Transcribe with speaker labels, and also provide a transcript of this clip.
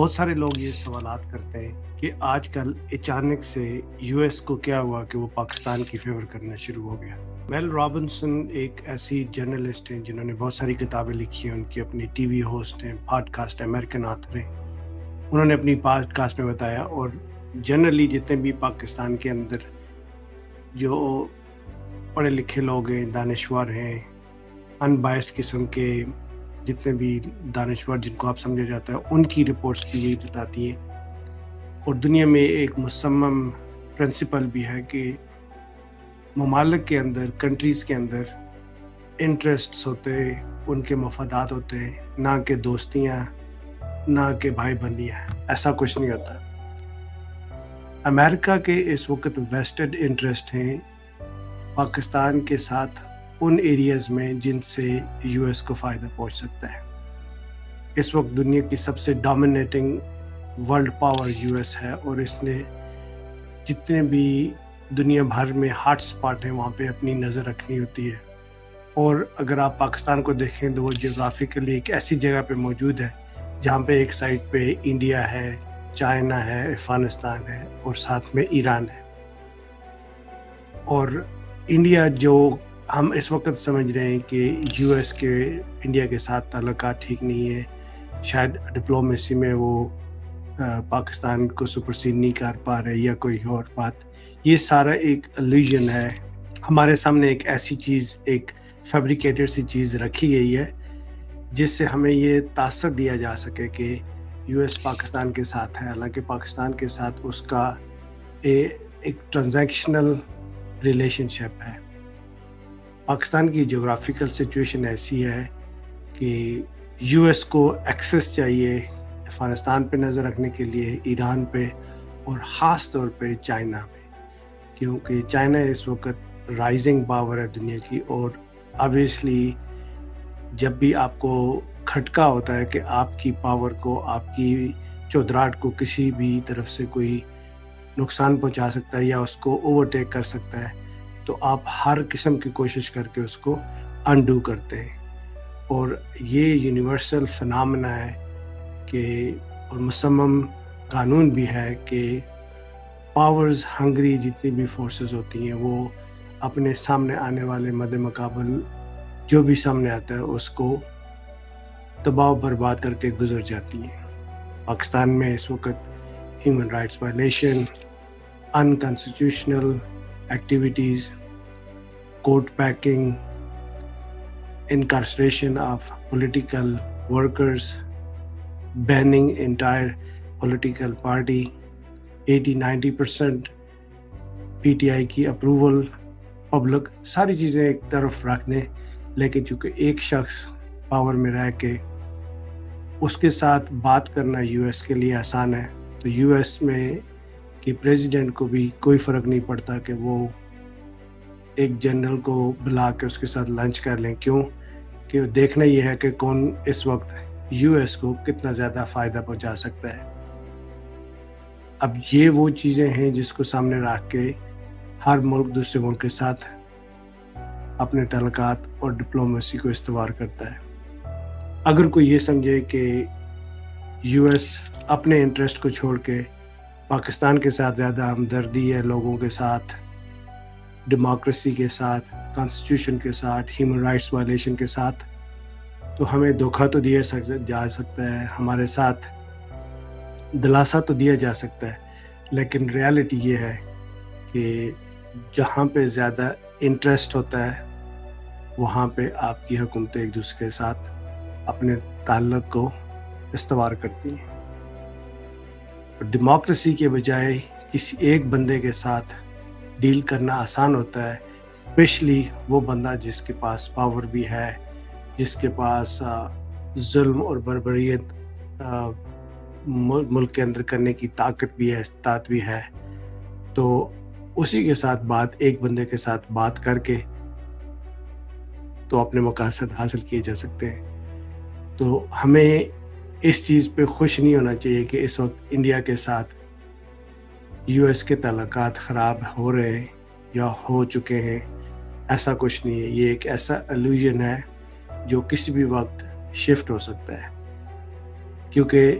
Speaker 1: بہت سارے لوگ یہ سوالات کرتے ہیں کہ آج کل اچانک سے یو ایس کو کیا ہوا کہ وہ پاکستان کی فیور کرنا شروع ہو گیا۔ میل رابنسن ایک ایسی جرنلسٹ ہیں جنہوں نے بہت ساری کتابیں لکھی ہیں، ان کی اپنی ٹی وی ہوسٹ ہیں، پوڈ کاسٹ امریکن آتھر ہیں۔ انہوں نے اپنی پوڈ کاسٹ میں بتایا، اور جنرلی جتنے بھی پاکستان کے اندر جو پڑھے لکھے لوگ ہیں، دانشور ہیں، ان بائسڈ قسم کے جتنے بھی دانشور جن کو آپ سمجھا جاتا ہے، ان کی رپورٹس بھی یہی بتاتی ہیں۔ اور دنیا میں ایک مصمم پرنسپل بھی ہے کہ ممالک کے اندر، کنٹریز کے اندر انٹرسٹس ہوتے ہیں، ان کے مفادات ہوتے ہیں، نہ کہ دوستیاں، نہ کہ بھائی بندیاں۔ ایسا کچھ نہیں ہوتا۔ امریکہ کے اس وقت ویسٹڈ انٹرسٹ ہیں پاکستان کے ساتھ ان ایریاز میں جن سے یو ایس کو فائدہ پہنچ سکتا ہے۔ اس وقت دنیا کی سب سے dominating world power U S ہے، اور اس نے جتنے بھی دنیا بھر میں ہاٹ سپاٹ ہیں وہاں پہ اپنی نظر رکھنی ہوتی ہے۔ اور اگر آپ پاکستان کو دیکھیں تو وہ جغرافیکلی ایک ایسی جگہ پہ موجود ہے جہاں پہ ایک سائڈ پہ انڈیا ہے، چائنا ہے، افغانستان ہے، اور ساتھ میں ایران ہے۔ اور انڈیا، جو ہم اس وقت سمجھ رہے ہیں کہ یو ایس کے انڈیا کے ساتھ تعلقات ٹھیک نہیں ہے، شاید ڈپلومیسی میں وہ پاکستان کو سپرسیڈ نہیں کر پا رہے یا کوئی اور بات، یہ سارا ایک الوژن ہے۔ ہمارے سامنے ایک ایسی چیز، ایک فیبریکیٹڈ سی چیز رکھی گئی ہے جس سے ہمیں یہ تاثر دیا جا سکے کہ یو ایس پاکستان کے ساتھ ہے، حالانکہ پاکستان کے ساتھ اس کا ایک ٹرانزیکشنل ریلیشن شپ ہے۔ پاکستان کی جغرافیکل سچویشن ایسی ہے کہ یو ایس کو ایکسس چاہیے افغانستان پہ نظر رکھنے کے لیے، ایران پہ، اور خاص طور پہ چائنا پہ، کیونکہ چائنا اس وقت رائزنگ پاور ہے دنیا کی۔ اور آبویسلی جب بھی آپ کو کھٹکا ہوتا ہے کہ آپ کی پاور کو، آپ کی چودراہٹ کو کسی بھی طرف سے کوئی نقصان پہنچا سکتا ہے یا اس کو اوورٹیک کر سکتا ہے، تو آپ ہر قسم کی کوشش کر کے اس کو انڈو کرتے ہیں۔ اور یہ یونیورسل فنامنا ہے کہ، اور مصمم قانون بھی ہے کہ پاورز ہنگری جتنی بھی فورسز ہوتی ہیں وہ اپنے سامنے آنے والے مد مقابل جو بھی سامنے آتا ہے اس کو تباہ و برباد کر کے گزر جاتی ہیں۔ پاکستان میں اس وقت human rights violation, unconstitutional activities, court packing, incarceration of political workers, banning entire political party, 80-90% P T I کی اپروول، پبلک، ساری چیزیں ایک طرف رکھ دیں، لیکن چونکہ ایک شخص پاور میں رہ کے اس کے ساتھ بات کرنا یو ایس کے لیے آسان ہے، تو یو ایس میں کہ پریزیڈنٹ کو بھی کوئی فرق نہیں پڑتا کہ وہ ایک جنرل کو بلا کے اس کے ساتھ لنچ کر لیں۔ کیوں کہ دیکھنا یہ ہے کہ کون اس وقت یو ایس کو کتنا زیادہ فائدہ پہنچا سکتا ہے۔ اب یہ وہ چیزیں ہیں جس کو سامنے رکھ کے ہر ملک دوسرے ملک کے ساتھ اپنے تعلقات اور ڈپلومیسی کو استوار کرتا ہے۔ اگر کوئی یہ سمجھے کہ یو ایس اپنے انٹرسٹ کو چھوڑ کے پاکستان کے ساتھ زیادہ ہمدردی ہے، لوگوں کے ساتھ، ڈیموکریسی کے ساتھ، کانسٹیٹیوشن کے ساتھ، ہیومن رائٹس وائلیشن کے ساتھ، تو ہمیں دھوکہ تو دیا جا سکتا ہے، ہمارے ساتھ دلاسا تو دیا جا سکتا ہے، لیکن ریالٹی یہ ہے کہ جہاں پہ زیادہ انٹرسٹ ہوتا ہے وہاں پہ آپ کی حکومتیں ایک دوسرے کے ساتھ اپنے تعلق کو استوار کرتی ہیں۔ ڈیموکریسی کے بجائے کسی ایک بندے کے ساتھ ڈیل کرنا آسان ہوتا ہے، اسپیشلی وہ بندہ جس کے پاس پاور بھی ہے، جس کے پاس ظلم اور بربریت ملک کے اندر کرنے کی طاقت بھی ہے، استطاعت بھی ہے، تو اسی کے ساتھ ایک بندے کے ساتھ بات کر کے تو اپنے مقاصد حاصل کیے جا سکتے ہیں۔ تو ہمیں اس چیز پہ خوش نہیں ہونا چاہیے کہ اس وقت انڈیا کے ساتھ یو ایس کے تعلقات خراب ہو رہے ہیں یا ہو چکے ہیں۔ ایسا کچھ نہیں ہے، یہ ایک ایسا الوژن ہے جو کسی بھی وقت شفٹ ہو سکتا ہے، کیونکہ